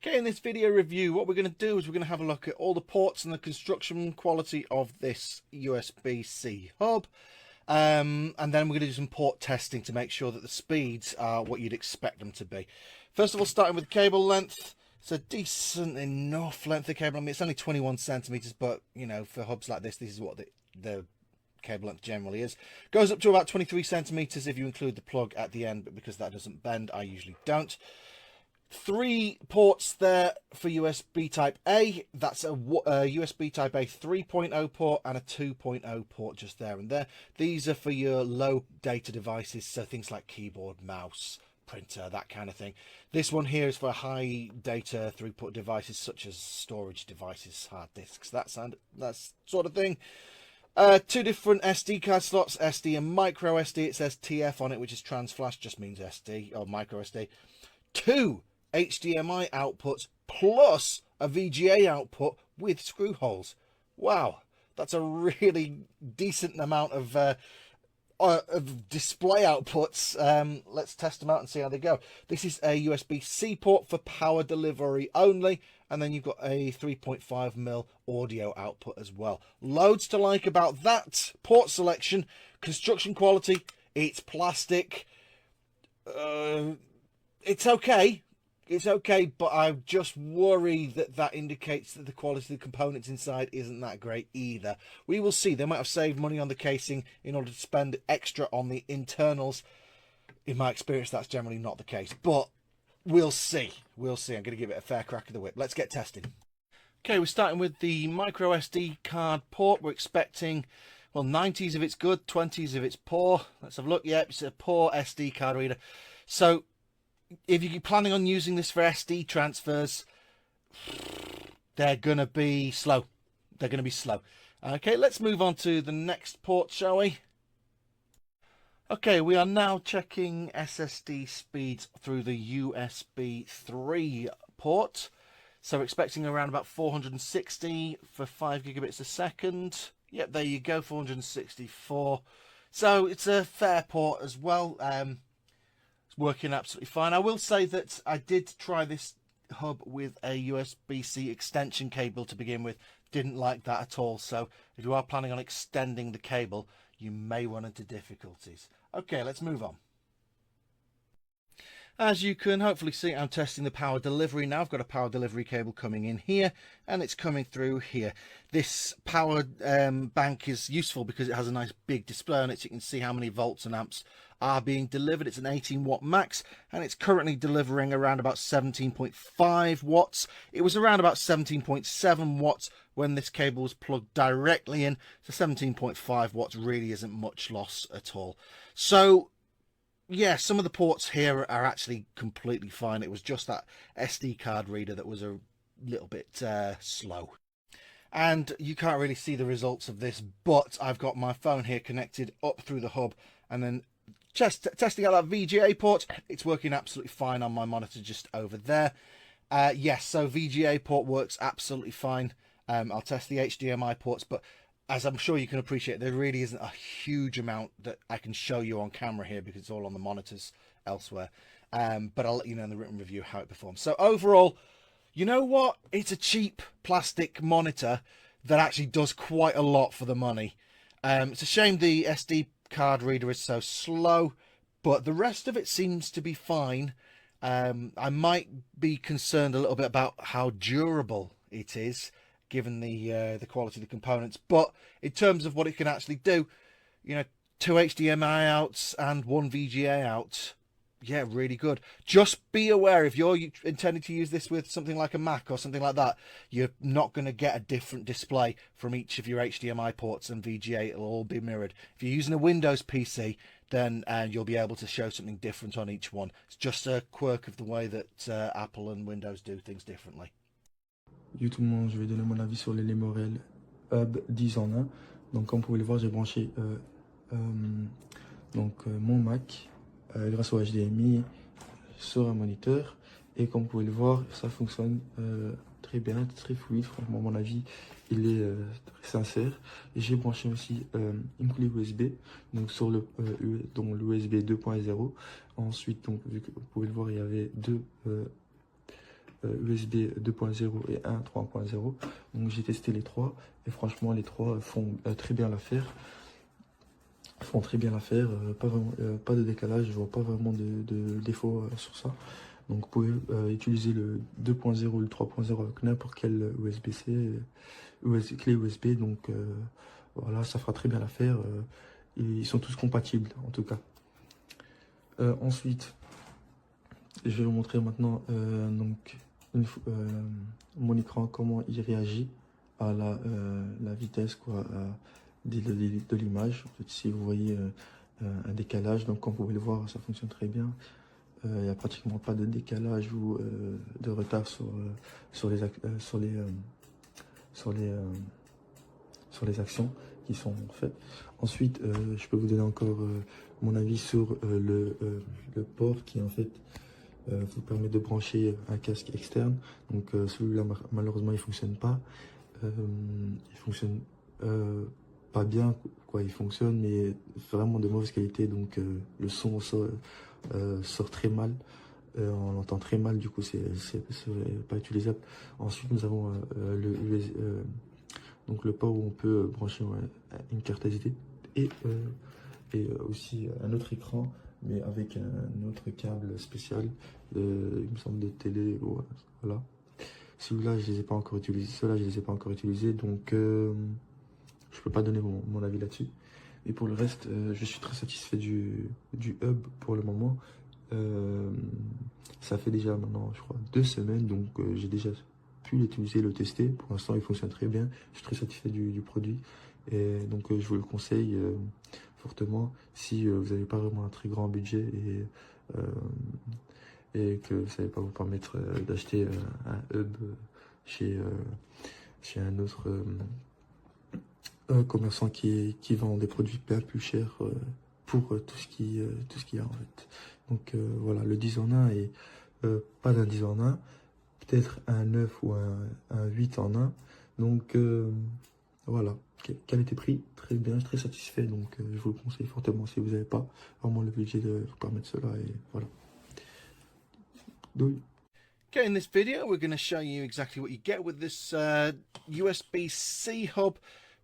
Okay, in this video review, what we're going to do is we're going to have a look at all the ports and the construction quality of this USB-C hub. And then we're going to do some port testing to make sure that the speeds are what you'd expect them to be. First of all, starting with cable length. It's a decent enough length of cable. I mean, it's only 21 centimeters, but, you know, for hubs like this is what the cable length generally is. Goes up to about 23 centimeters if you include the plug at the end, but because that doesn't bend, I usually don't. 3 ports there for USB type A. That's a USB type A 3.0 port and a 2.0 port just there and there. These are for your low data devices, so things like keyboard, mouse, printer, that kind of thing. This one here is for high data throughput devices such as storage devices, hard disks, that sort of thing. 2 different SD card slots, SD and micro SD. It says TF on it, which is trans flash, just means SD or micro SD. 2 HDMI outputs plus a VGA output with screw holes. Wow, that's a really decent amount of display outputs. Let's test them out and see how they go. This is a USB-C port for power delivery only, and then you've got a 3.5mm audio output as well. Loads to like about that port selection. Construction quality, it's plastic. It's okay. It's okay, but I just worry that indicates that the quality of the components inside isn't that great either. We will see. They might have saved money on the casing in order to spend extra on the internals. In my experience, that's generally not the case, but we'll see. We'll see. I'm going to give it a fair crack of the whip. Let's get testing. Okay, we're starting with the micro SD card port. We're expecting, well, 90s if it's good, 20s if it's poor. Let's have a look. Yep, it's a poor SD card reader. So if you're planning on using this for SD transfers, they're going to be slow. They're going to be slow. Okay, let's move on to the next port, shall we? Okay, we are now checking SSD speeds through the USB 3 port. So we're expecting around about 460 for 5 gigabits a second. Yep, there you go, 464. So it's a fair port as well. Working absolutely fine. I will say that I did try this hub with a USB-C extension cable to begin with. Didn't like that at all. So if you are planning on extending the cable, you may run into difficulties. Okay, let's move on. As you can hopefully see, I'm testing the power delivery now. I've got a power delivery cable coming in here and it's coming through here. This power bank is useful because it has a nice big display on it, so you can see how many volts and amps are being delivered. It's an 18 watt max and it's currently delivering around about 17.5 watts. It was around about 17.7 watts when this cable was plugged directly in, so 17.5 watts really isn't much loss at all. So yeah, some of the ports here are actually completely fine. It was just that SD card reader that was a little bit slow. And you can't really see the results of this, but I've got my phone here connected up through the hub and then just testing out that VGA port. It's working absolutely fine on my monitor just over there. Yes, so VGA port works absolutely fine. I'll test the HDMI ports, but as I'm sure you can appreciate, there really isn't a huge amount that I can show you on camera here because it's all on the monitors elsewhere. But I'll let you know in the written review how it performs. So overall, you know what? It's a cheap plastic monitor that actually does quite a lot for the money. It's a shame the SD card reader is so slow, but the rest of it seems to be fine. I might be concerned a little bit about how durable it is, given the quality of the components, but in terms of what it can actually do, you know, 2 HDMI outs and 1 VGA out, yeah, really good. Just be aware, if you're intending to use this with something like a Mac or something like that, you're not going to get a different display from each of your HDMI ports and VGA. It'll all be mirrored. If you're using a Windows PC, then you'll be able to show something different on each one. It's just a quirk of the way that Apple and Windows do things differently. Yo tout le monde, je vais donner mon avis sur les Lemorele Hub 10 en 1. Donc comme vous pouvez le voir, j'ai branché mon Mac grâce au HDMI sur un moniteur. Et comme vous pouvez le voir, ça fonctionne très bien, très fluide. Franchement, à mon avis, il est très sincère. Et j'ai branché aussi une clé USB, donc sur l'USB 2.0. Ensuite, donc, vu que vous pouvez le voir, il y avait deux USB 2.0 et un 3.0. Donc j'ai testé les trois et franchement les trois font très bien l'affaire. Font très bien l'affaire, pas de décalage, je vois pas vraiment de défaut sur ça. Donc vous pouvez utiliser le 2.0 ou le 3.0 avec n'importe quel USB-C, clé USB. Donc voilà, ça fera très bien l'affaire. Ils sont tous compatibles en tout cas. Ensuite, je vais vous montrer maintenant donc mon écran, comment il réagit à la vitesse quoi, de l'image. En fait, si vous voyez un décalage, donc comme vous pouvez le voir, ça fonctionne très bien. Il n'y a pratiquement pas de décalage ou de retard sur les actions qui sont faites. Ensuite, je peux vous donner encore mon avis sur le port qui en fait vous permet de brancher un casque externe. Donc celui-là malheureusement il fonctionne pas. Il fonctionne pas bien quoi, il fonctionne mais vraiment de mauvaise qualité, donc le son sort très mal. On l'entend très mal, du coup c'est pas utilisable. Ensuite nous avons donc le port où on peut brancher une carte SD et aussi un autre écran mais avec un autre câble spécial, il me semble de télé, voilà. Celui-là je les ai pas encore utilisés, ceux-là je les ai pas encore utilisés, donc je peux pas donner mon avis là-dessus. Et pour le reste, je suis très satisfait du hub pour le moment. Ça fait déjà maintenant, je crois, 2 semaines, donc j'ai déjà pu l'utiliser, le tester. Pour l'instant, il fonctionne très bien. Je suis très satisfait du produit. Et donc, je vous le conseille fortement si vous n'avez pas vraiment un très grand budget et que vous ne savez pas vous permettre d'acheter un hub chez un autre commerçant qui vend des produits bien plus chers pour tout ce qu'il y a en fait. Donc voilà, le 10 en 1 et pas d'un 10 en 1, peut-être un 9 ou un 8 en 1. Donc voilà, qualité-prix, très bien, je suis très satisfait. Donc je vous le conseille fortement si vous n'avez pas vraiment le budget de vous permettre cela. Et voilà. Donc, Okay, in this video we're going to show you exactly what you get with this USB-C hub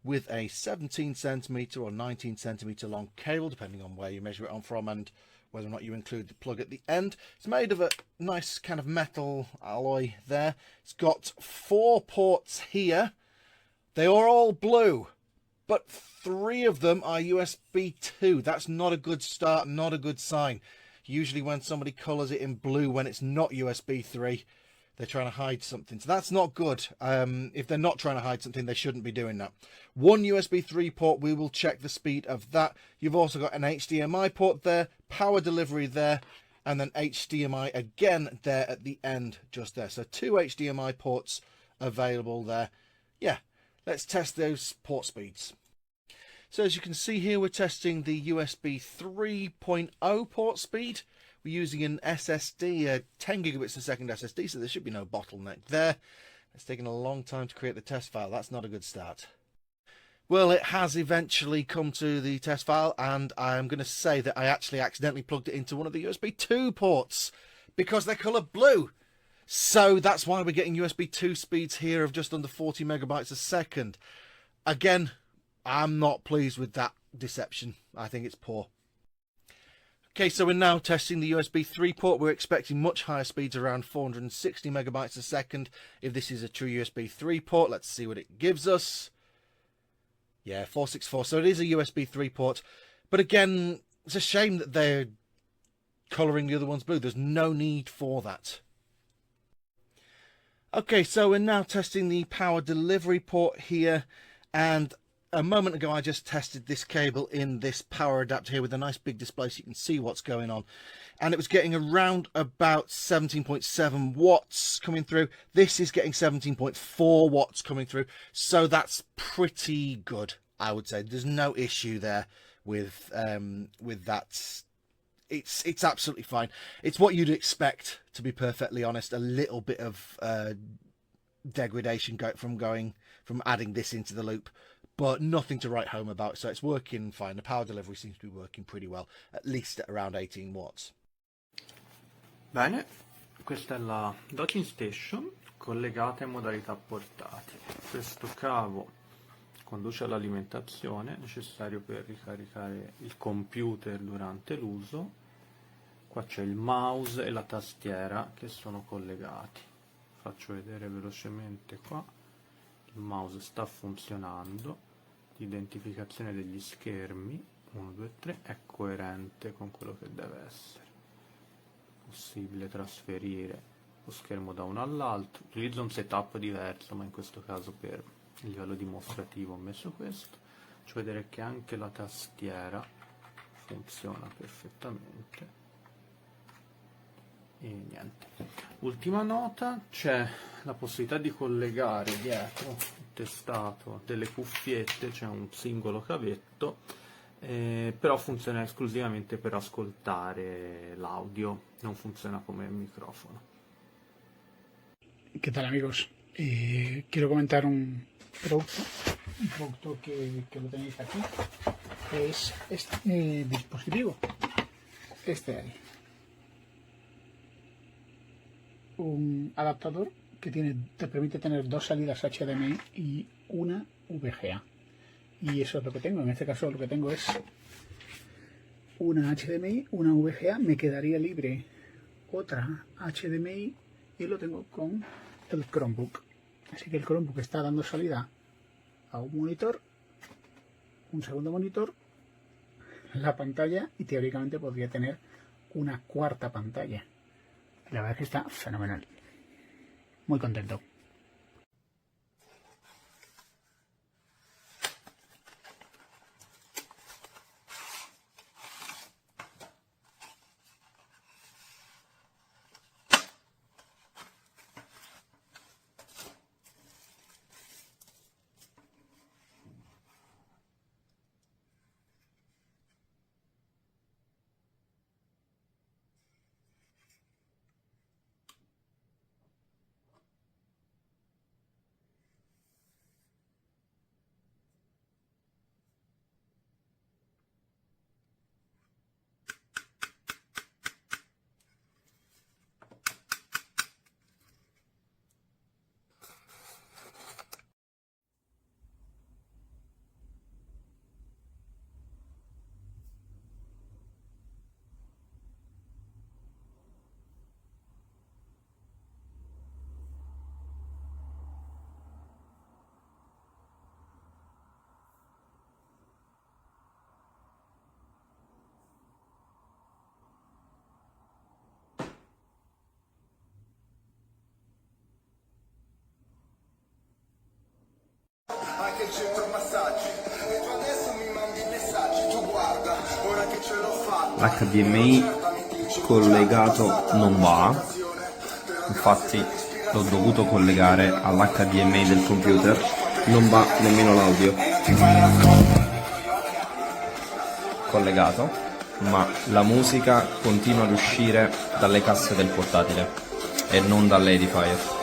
with a 17cm or 19cm long cable, depending on where you measure it on from and whether or not you include the plug at the end. It's made of a nice kind of metal alloy there. It's got 4 ports here. They are all blue, but 3 of them are USB 2. That's not a good start, not a good sign. Usually when somebody colours it in blue when it's not USB 3, they're trying to hide something. So that's not good. If they're not trying to hide something, they shouldn't be doing that. 1 USB 3 port, we will check the speed of that. You've also got an HDMI port there, power delivery there, and then HDMI again there at the end, just there. So 2 HDMI ports available there. Yeah, let's test those port speeds. So as you can see here, we're testing the USB 3.0 port speed. We're using an SSD, a 10 gigabits a second SSD, so there should be no bottleneck there. It's taken a long time to create the test file. That's not a good start. Well, it has eventually come to the test file, and I'm going to say that I actually accidentally plugged it into one of the USB 2 ports because they're coloured blue. So that's why we're getting USB 2 speeds here of just under 40 megabytes a second. Again, I'm not pleased with that deception. I think it's poor. Okay, so we're now testing the USB 3 port. We're expecting much higher speeds, around 460 megabytes a second. If this is a true USB 3 port, let's see what it gives us. Yeah, 464. So it is a USB 3 port. But again, it's a shame that they're colouring the other ones blue. There's no need for that. Okay, so we're now testing the power delivery port here, and a moment ago I just tested this cable in this power adapter here with a nice big display so you can see what's going on, and it was getting around about 17.7 watts coming through. This is getting 17.4 watts coming through, so that's pretty good, I would say. There's no issue there with that. It's absolutely fine. It's what you'd expect, to be perfectly honest. A little bit of degradation from adding this into the loop, but nothing to write home about. So it's working fine. The power delivery seems to be working pretty well, at least at around 18 watts. Bene, questa è la docking station collegata in modalità portatile. Questo cavo conduce all'alimentazione necessario per ricaricare il computer durante l'uso. Qua c'è il mouse e la tastiera che sono collegati. Faccio vedere velocemente qua. Il mouse sta funzionando, l'identificazione degli schermi 1, 2, 3 è coerente con quello che deve essere. Possibile trasferire lo schermo da uno all'altro. Utilizzo un setup diverso, ma in questo caso per il livello dimostrativo ho messo questo. Faccio vedere che anche la tastiera funziona perfettamente. E niente. Ultima nota, c'è la possibilità di collegare dietro il testato delle cuffiette, c'è un singolo cavetto, però funziona esclusivamente per ascoltare l'audio, non funziona come microfono. ¿Qué tal, amigos? Quiero comentar un producto que lo tenéis aquí, que es este dispositivo, este de ahí. Un adaptador que te permite tener dos salidas HDMI y una VGA. Y eso es lo que tengo. En este caso lo que tengo es una HDMI, una VGA. Me quedaría libre otra HDMI y lo tengo con el Chromebook. Así que el Chromebook está dando salida a un monitor, un segundo monitor, la pantalla, y teóricamente podría tener una cuarta pantalla. La verdad es que está fenomenal. Muy contento. Anche 100 massaggi e tu adesso mi mandi i messaggi, tu guarda, ora che ce l'ho fatta. L'HDMI collegato non va, infatti l'ho dovuto collegare all'HDMI del computer, non va nemmeno l'audio collegato, ma la musica continua ad uscire dalle casse del portatile e non dall'edifier.